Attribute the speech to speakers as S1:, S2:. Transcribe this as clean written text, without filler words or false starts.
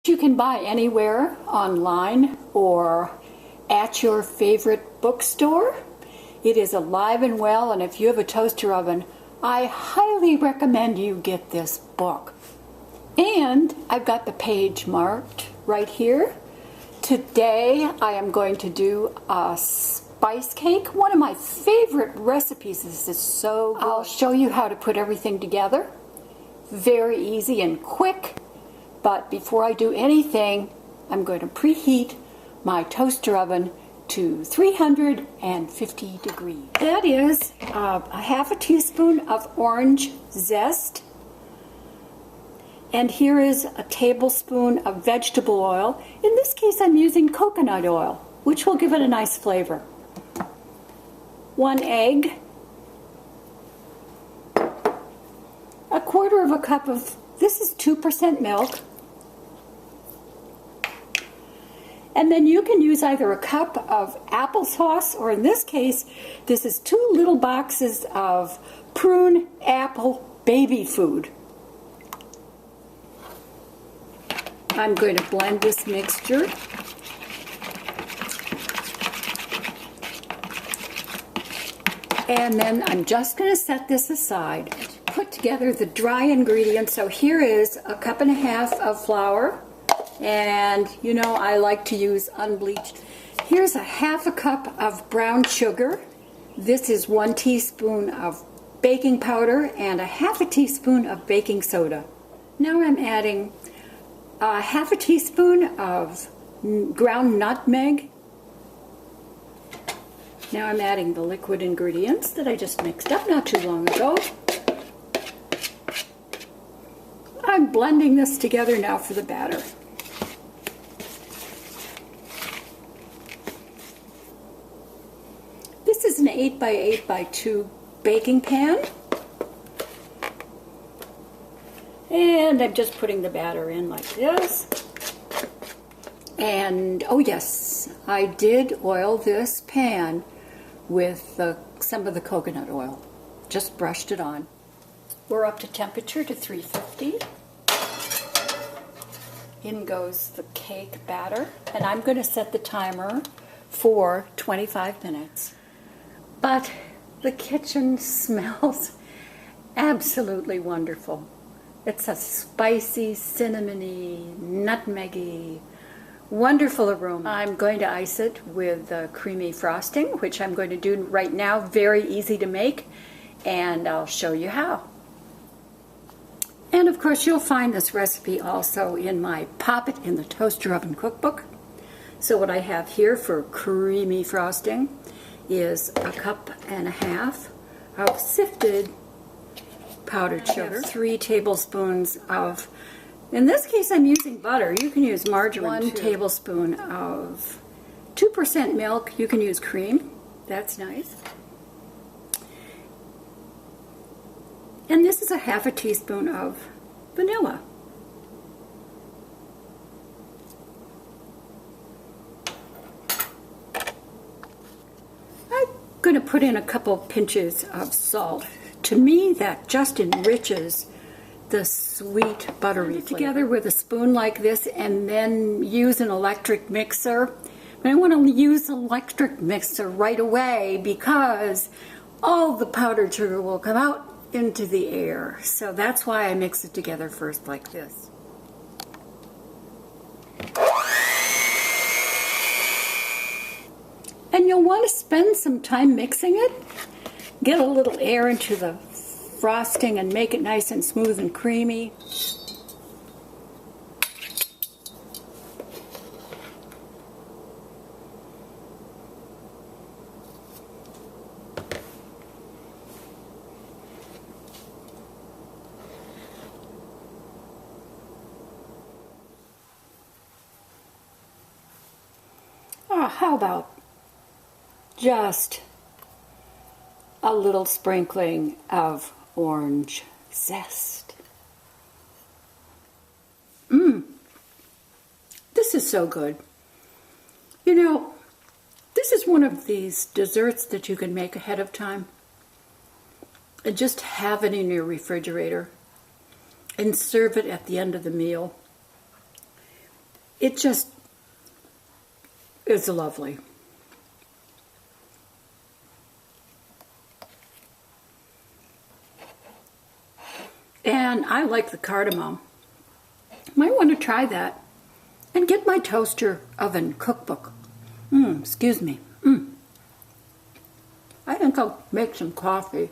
S1: You can buy anywhere online or at your favorite bookstore. It is alive and well, and if you have a toaster oven, I highly recommend you get this book. And I've got the page marked right here. Today I am going to do a spice cake, one of my favorite recipes. This is so good. I'll show you how to put everything together. Very easy and quick. But before I do anything, I'm going to preheat my toaster oven to 350 degrees. That is a half a teaspoon of orange zest. And here is a tablespoon of vegetable oil. In this case, I'm using coconut oil, which will give it a nice flavor. 1 egg. A quarter of a cup of, this is 2% milk. And then you can use either a cup of applesauce, or in this case, this is 2 little boxes of prune apple baby food. I'm going to blend this mixture. And then I'm just going to set this aside. Put together the dry ingredients. So here is a cup and a half of flour. And you know I like to use unbleached. Here's a half a cup of brown sugar. This is 1 teaspoon of baking powder and a half a teaspoon of baking soda. Now I'm adding a half a teaspoon of ground nutmeg. Now I'm adding the liquid ingredients that I just mixed up not too long ago. I'm blending this together now for the batter. This is an 8 by 8 by 2 baking pan. And I'm just putting the batter in like this. And oh yes, I did oil this pan with some of the coconut oil. Just brushed it on. We're up to temperature to 350. In goes the cake batter. And I'm going to set the timer for 25 minutes. But the kitchen smells absolutely wonderful. It's a spicy, cinnamony, nutmeggy, wonderful aroma. I'm going to ice it with creamy frosting, which I'm going to do right now. Very easy to make, and I'll show you how. And of course, you'll find this recipe also in my Pop It in the Toaster Oven cookbook. So what I have here for creamy frosting is a cup and a half of sifted powdered sugar, 3 tablespoons of, in this case I'm using butter, you can use margarine, 1 tablespoon of 2% milk, you can use cream, that's nice. And this is a half a teaspoon of vanilla. I'm going to put in a couple pinches of salt. To me, that just enriches the sweet buttery flavor. Together with a spoon like this, and then use an electric mixer. I want to use an electric mixer right away because all the powdered sugar will come out into the air. So that's why I mix it together first like this. And you'll want to spend some time mixing it. Get a little air into the frosting and make it nice and smooth and creamy. How about just a little sprinkling of orange zest? This is so good. You know, this is one of these desserts that you can make ahead of time and just have it in your refrigerator and serve it at the end of the meal. It just is lovely. And I like the cardamom. Might want to try that. And get my toaster oven cookbook. Excuse me. I think I'll make some coffee.